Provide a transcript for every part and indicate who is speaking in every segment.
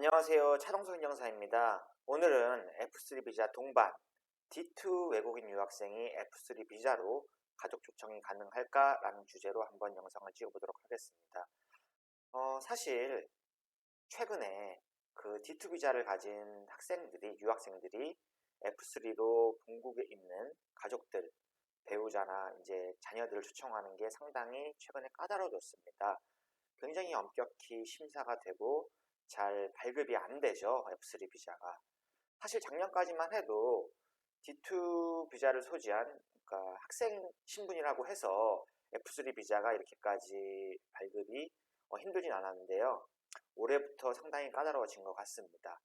Speaker 1: 안녕하세요. 차동석 인형사입니다. 오늘은 F3 비자 동반 D2 외국인 유학생이 F3 비자로 가족 초청이 가능할까라는 주제로 한번 영상을 찍어보도록 하겠습니다. 사실 최근에 그 D2 비자를 가진 유학생들이 F3로 본국에 있는 가족들, 배우자나 이제 자녀들을 초청하는 게 상당히 최근에 까다로워졌습니다. 굉장히 엄격히 심사가 되고 잘 발급이 안 되죠. F3 비자가. 사실 작년까지만 해도 D2 비자를 소지한 그러니까 학생 신분이라고 해서 F3 비자가 이렇게까지 발급이 힘들진 않았는데요. 올해부터 상당히 까다로워진 것 같습니다.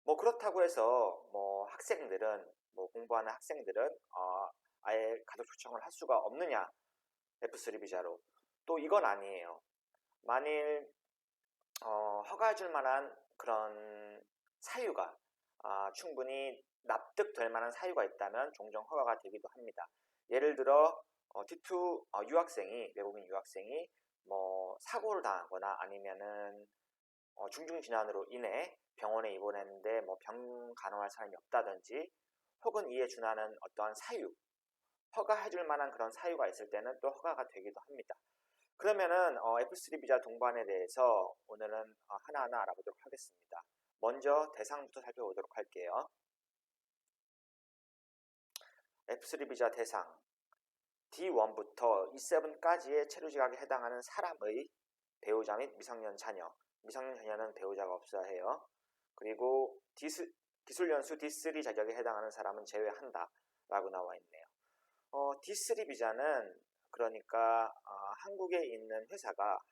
Speaker 1: 뭐 그렇다고 해서 뭐 학생들은 공부하는 학생들은 아예 가족 초청을 할 수가 없느냐 F3 비자로 또 이건 아니에요. 만일 허가해줄 만한 그런 사유가 충분히 납득될 만한 사유가 있다면 종종 허가가 되기도 합니다. 예를 들어 D2 외국인 유학생이 뭐 사고를 당하거나 아니면은 중증질환으로 인해 병원에 입원했는데 뭐 병 간호할 사람이 없다든지 혹은 이에 준하는 어떠한 사유, 허가해줄 만한 그런 사유가 있을 때는 또 허가가 되기도 합니다. 그러면은 F3 비자 동반에 대해서 오늘은 하나하나 알아보도록 하겠습니다. 먼저 대상부터 살펴보도록 할게요. F3 비자 대상 D1부터 E7까지의 체류 지각에 해당하는 사람의 배우자 및 미성년 자녀, 미성년 자녀는 배우자가 없어야 해요. 그리고 기술 연수 D3 자격에 해당하는 사람은 제외한다 라고 나와 있네요. D3 비자는 그러니까 한국에 있는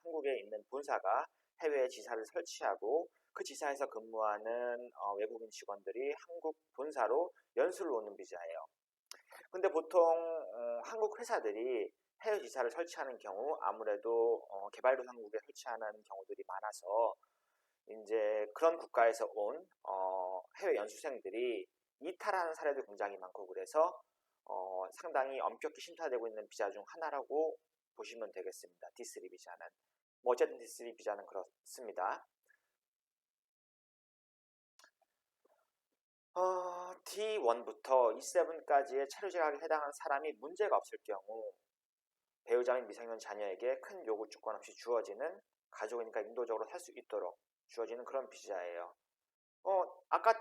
Speaker 1: 한국에 있는 본사가 해외에 지사를 설치하고 그 지사에서 근무하는 외국인 직원들이 한국 본사로 연수를 오는 비자예요. 근데 보통 한국 회사들이 해외 지사를 설치하는 경우 아무래도 개발도상국에 설치하는 경우들이 많아서 이제 그런 국가에서 온 해외 연수생들이 이탈하는 사례도 굉장히 많고 그래서 상당히 엄격히 심사되고 있는 비자 중 하나라고 보시면 되겠습니다. D3 비자는. 뭐 어쨌든 D3 비자는 그렇습니다. D1부터 E7까지의 체류 지각에 해당하는 사람이 문제가 없을 경우 배우자 및 미성년 자녀에게 큰 요구 조건 없이 주어지는 가족이니까 인도적으로 살 수 있도록 주어지는 그런 비자예요. 아까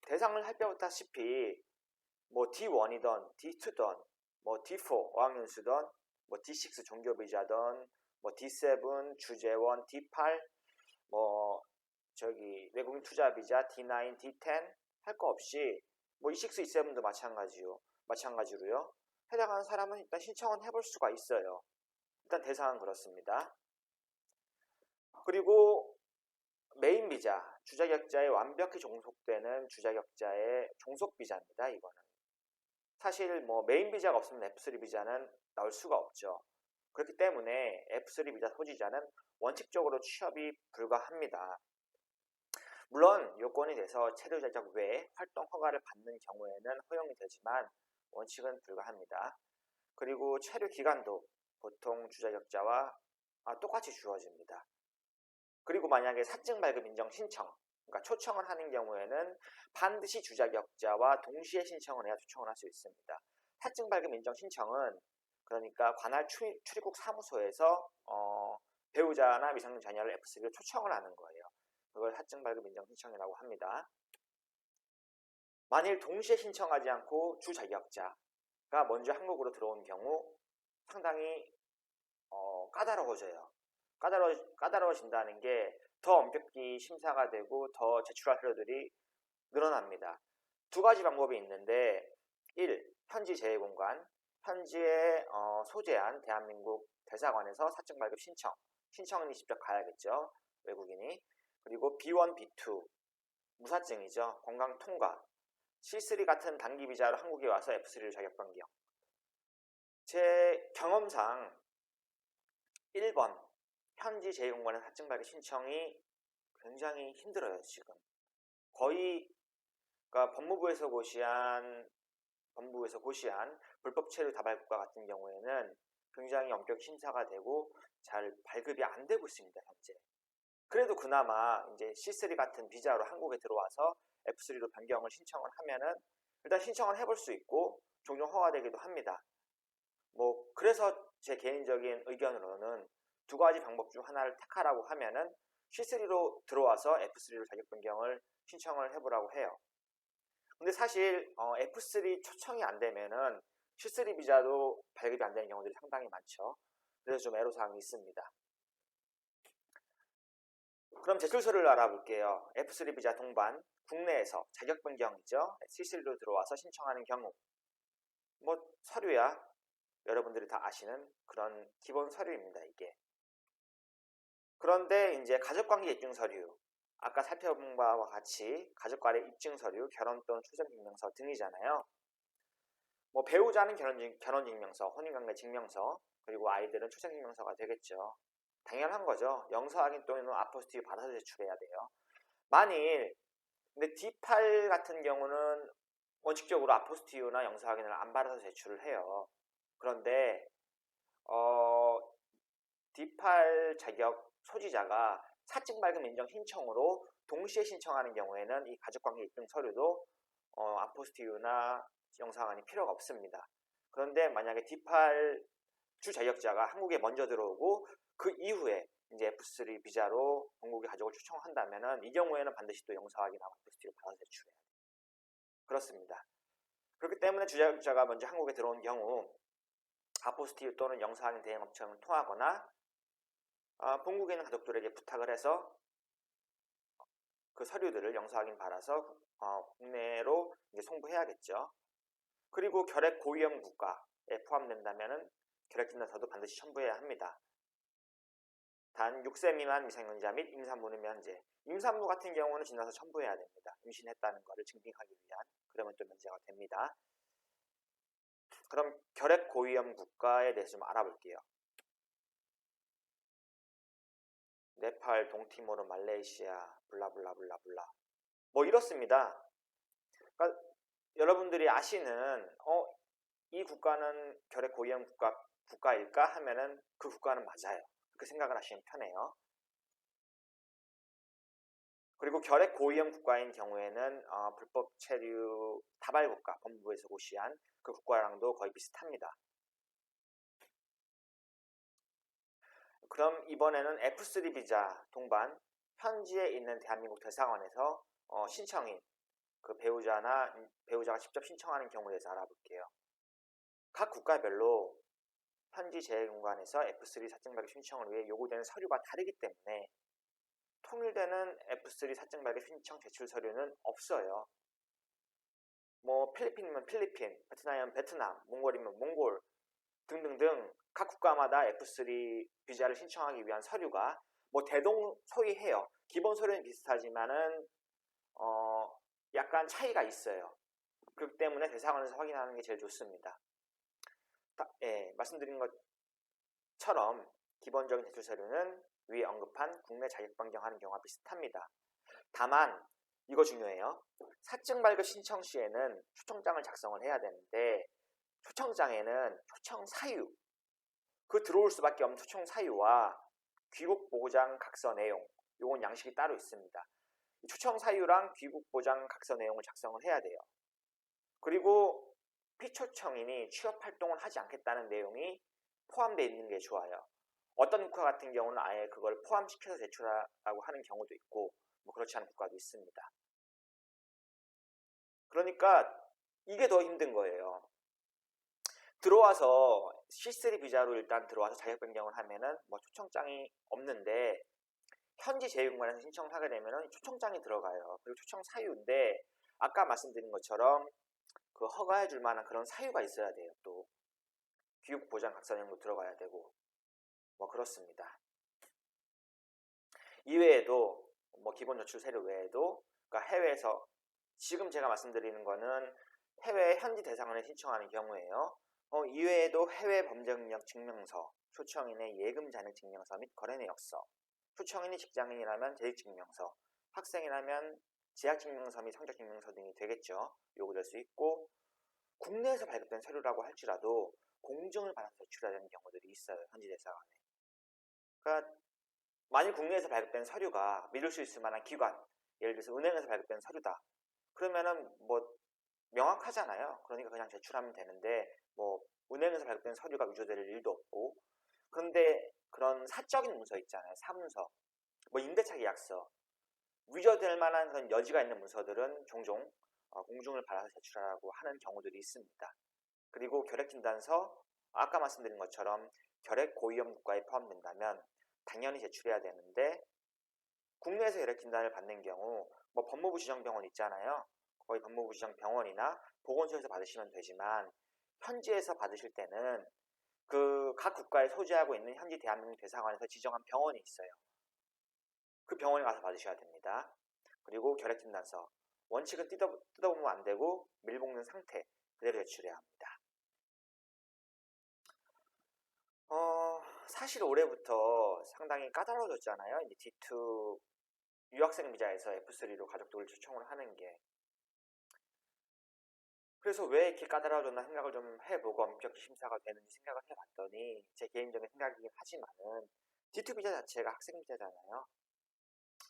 Speaker 1: 대상을 살펴봤다시피 뭐 D1이던 D2던 뭐 D4 어학연수던 뭐 D6 종교비자던 뭐 D7 주재원 D8 뭐 외국인 투자비자 D9 D10 할 거 없이 뭐 E6 E7도 마찬가지로요. 해당하는 사람은 일단 신청은 해볼 수가 있어요. 일단 대상은 그렇습니다. 그리고 메인 비자, 주자격자에 완벽히 종속되는 주자격자의 종속 비자입니다. 이거는 사실 뭐 메인 비자가 없으면 F3 비자는 나올 수가 없죠. 그렇기 때문에 F3 비자 소지자는 원칙적으로 취업이 불가합니다. 물론 요건이 돼서 체류 자격 외에 활동 허가를 받는 경우에는 허용이 되지만 원칙은 불가합니다. 그리고 체류 기간도 보통 주자격자와 똑같이 주어집니다. 그리고 만약에 사증 발급 인정 신청, 그러니까 초청을 하는 경우에는 반드시 주자격자와 동시에 신청을 해야 초청을 할 수 있습니다. 사증 발급 인정 신청은 그러니까 관할 출입국 사무소에서 배우자나 미성년 자녀를 F3로 초청을 하는 거예요. 그걸 사증 발급 인정 신청이라고 합니다. 만일 동시에 신청하지 않고 주자격자가 먼저 한국으로 들어온 경우 상당히 까다로워져요. 까다로워진다는 게 더 엄격히 심사가 되고 더 제출할 서류들이 늘어납니다. 두 가지 방법이 있는데 1. 현지 재외공관, 현지에 소재한 대한민국 대사관에서 사증 발급 신청은 직접 가야겠죠. 외국인이. 그리고 B1, B2 무사증이죠. 관광 통과, C3 같은 단기 비자로 한국에 와서 F3를 자격 변경. 제 경험상 1번 현지 재외공관의 사증 발급 신청이 굉장히 힘들어요. 지금 거의 그러니까 법무부에서 고시한 불법 체류 다발국가 같은 경우에는 굉장히 엄격히 심사가 되고 잘 발급이 안 되고 있습니다. 현재. 그래도 그나마 이제 C3 같은 비자로 한국에 들어와서 F3로 변경을 신청을 하면은 일단 신청을 해볼 수 있고 종종 허가되기도 합니다. 뭐 그래서 제 개인적인 의견으로는 두 가지 방법 중 하나를 택하라고 하면은 C3로 들어와서 F3로 자격 변경을 신청을 해보라고 해요. 근데 사실 F3 초청이 안 되면은 C3 비자도 발급이 안 되는 경우들이 상당히 많죠. 그래서 좀 애로사항이 있습니다. 그럼 제출서를 알아볼게요. F3 비자 동반, 국내에서 자격 변경이죠. C3로 들어와서 신청하는 경우. 뭐 서류야 여러분들이 다 아시는 그런 기본 서류입니다. 이게. 그런데 이제 가족관계 입증 서류, 아까 살펴본 바와 같이 가족간의 입증 서류, 결혼 또는 출생증명서 등이잖아요. 뭐 배우자는 결혼증명서, 혼인관계 증명서, 그리고 아이들은 출생증명서가 되겠죠. 당연한 거죠. 영서 확인 또는 아포스티를 받아서 제출해야 돼요. 만일 근데 D8 같은 경우는 원칙적으로 아포스티유나 영서 확인을 안 받아서 제출을 해요. 그런데 D8 자격 소지자가 사증 발급 인정 신청으로 동시에 신청하는 경우에는 이 가족관계 입증 서류도 아포스티유나 영서 확인이 필요가 없습니다. 그런데 만약에 D8 주 자격자가 한국에 먼저 들어오고 그 이후에 이제 F3 비자로 본국에 가족을 초청한다면은 이 경우에는 반드시 또 영서 확인하고 아포스티를 받아서 제출해야 돼요. 그렇습니다. 그렇기 때문에 주자격자가 먼저 한국에 들어온 경우 아포스티유 또는 영서 확인 대행 업체를 통하거나 본국에 있는 가족들에게 부탁을 해서 그 서류들을 영서 확인 받아서 국내로 이제 송부해야겠죠. 그리고 결핵 고위험 국가에 포함된다면은 결핵진단서도 반드시 첨부해야 합니다. 단 6세 미만 미성년자 및 임산부는 면제. 임산부 같은 경우는 진단서 첨부해야 됩니다. 임신했다는 것을 증빙하기 위한. 그러면 또 면제가 됩니다. 그럼 결핵 고위험 국가에 대해서 좀 알아볼게요. 네팔, 동티모르, 말레이시아, 블라블라블라블라. 뭐 이렇습니다. 그러니까 여러분들이 아시는 이 국가는 결핵 고위험 국가일까 하면은 그 국가는 맞아요. 그렇게 생각을 하시면 편해요. 그리고 결핵 고위험 국가인 경우에는 불법 체류 다발 국가 법무부에서 고시한 그 국가랑도 거의 비슷합니다. 그럼 이번에는 F3 비자 동반 현지에 있는 대한민국 대사관에서 신청인 그 배우자가 직접 신청하는 경우에 대해서 알아볼게요. 각 국가별로 현지 재외공관에서 F3 사증 발급 신청을 위해 요구되는 서류가 다르기 때문에 통일되는 F3 사증 발급 신청 제출 서류는 없어요. 뭐 필리핀이면 필리핀, 베트남이면 베트남, 몽골이면 몽골 등등등 각 국가마다 F3 비자를 신청하기 위한 서류가 뭐 대동소이해요. 기본 서류는 비슷하지만은 약간 차이가 있어요. 그렇기 때문에 대사관에서 확인하는 게 제일 좋습니다. 말씀드린 것처럼 기본적인 제출 서류는 위에 언급한 국내 자격 변경하는 경우와 비슷합니다. 다만 이거 중요해요. 사증 발급 신청 시에는 초청장을 작성을 해야 되는데 초청장에는 초청 사유, 그 들어올 수밖에 없는 초청 사유와 귀국 보장 각서 내용, 요건 양식이 따로 있습니다. 초청 사유랑 귀국 보장 각서 내용을 작성을 해야 돼요. 그리고 피초청인이 취업 활동을 하지 않겠다는 내용이 포함되어 있는 게 좋아요. 어떤 국가 같은 경우는 아예 그걸 포함시켜서 제출하라고 하는 경우도 있고 뭐 그렇지 않은 국가도 있습니다. 그러니까 이게 더 힘든 거예요. 들어와서 C3 비자로 일단 들어와서 자격 변경을 하면은 뭐 초청장이 없는데 현지 재외공관에서 신청을 하게 되면은 초청장이 들어가요. 그리고 초청 사유인데 아까 말씀드린 것처럼 그 허가해 줄 만한 그런 사유가 있어야 돼요. 또 귀국 보장 각서 내용도 들어가야 되고 뭐 그렇습니다. 이외에도 뭐 기본 제출 서류 외에도 그러니까 해외에서 지금 제가 말씀드리는 거는 해외 현지 대사관에 신청하는 경우에요. 이외에도 해외 범죄 능력 증명서, 초청인의 예금 잔액 증명서 및 거래 내역서, 초청인이 직장인이라면 재직 증명서, 학생이라면 재학 증명서 및 성적 증명서 등이 되겠죠. 요구될 수 있고 국내에서 발급된 서류라고 할지라도 공증을 받아서 제출해야 되는 경우들이 있어요. 현지 대사관에. 그러니까 만일 국내에서 발급된 서류가 믿을 수 있을 만한 기관, 예를 들어서 은행에서 발급된 서류다. 그러면은 뭐 명확하잖아요. 그러니까 그냥 제출하면 되는데 뭐 은행에서 발급된 서류가 위조될 일도 없고, 그런데 그런 사적인 문서 있잖아요. 사문서, 뭐 임대차 계약서, 위조될 만한 그런 여지가 있는 문서들은 종종 공증을 받아서 제출하라고 하는 경우들이 있습니다. 그리고 결핵진단서, 아까 말씀드린 것처럼 결핵 고위험 국가에 포함된다면 당연히 제출해야 되는데, 국내에서 결핵진단을 받는 경우 뭐 법무부 지정병원 있잖아요. 거의 법무부 지정병원이나 보건소에서 받으시면 되지만, 현지에서 받으실 때는 그 각 국가에 소재하고 있는 현지 대한민국 대사관에서 지정한 병원이 있어요. 그 병원에 가서 받으셔야 됩니다. 그리고 결핵진단서, 원칙은 뜯어보면 안 되고 밀봉된 상태 그대로 제출해야 합니다. 사실 올해부터 상당히 까다로워졌잖아요. 이제 D2 유학생 비자에서 F3로 가족들을 초청을 하는 게. 그래서 왜 이렇게 까다로워졌나 생각을 좀 해보고 엄격히 심사가 되는지 생각을 해봤더니, 제 개인적인 생각이긴 하지만은 D2 비자 자체가 학생 비자잖아요.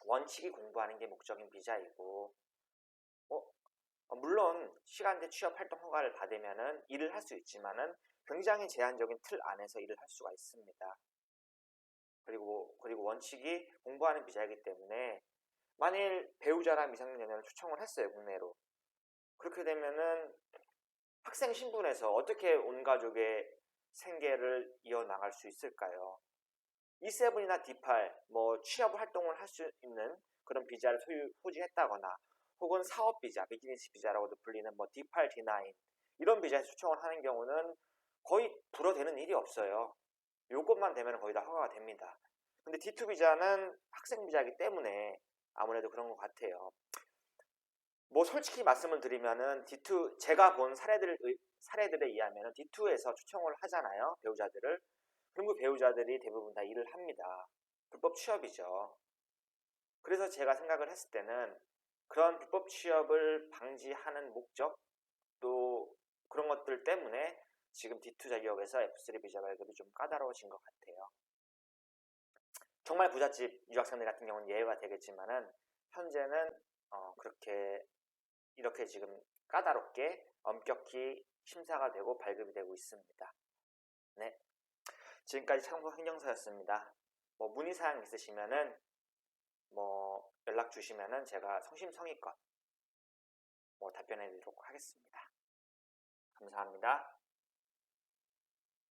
Speaker 1: 원칙이 공부하는 게 목적인 비자이고, 물론 시간제 취업 활동 허가를 받으면은 일을 할 수 있지만은 굉장히 제한적인 틀 안에서 일을 할 수가 있습니다. 그리고 원칙이 공부하는 비자이기 때문에 만일 배우자랑 미성년자를 초청을 했어요, 국내로. 그렇게 되면은 학생 신분에서 어떻게 온 가족의 생계를 이어나갈 수 있을까요? E7이나 D8, 뭐 취업 활동을 할 수 있는 그런 비자를 소지했다거나, 혹은 사업 비자, 비즈니스 비자라고도 불리는 뭐 D8, D9 이런 비자에 초청을 하는 경우는 거의 불어대는 일이 없어요. 요것만 되면 거의 다 허가가 됩니다. 근데 D2 비자는 학생 비자이기 때문에 아무래도 그런 것 같아요. 뭐 솔직히 말씀을 드리면은 D2, 제가 본 사례들에 의하면은 D2에서 초청을 하잖아요, 배우자들을. 그럼 그 배우자들이 대부분 다 일을 합니다. 불법 취업이죠. 그래서 제가 생각을 했을 때는 그런 불법 취업을 방지하는 목적, 또 그런 것들 때문에 지금 D2 자격에서 F3 비자 발급이 좀 까다로워진 것 같아요. 정말 부잣집 유학생들 같은 경우는 예외가 되겠지만은 현재는 이렇게 지금 까다롭게 엄격히 심사가 되고 발급이 되고 있습니다. 네, 지금까지 창소 행정사였습니다. 뭐 문의사항 있으시면은 뭐 연락 주시면은 제가 성심성의껏 뭐 답변해 드리도록 하겠습니다. 감사합니다.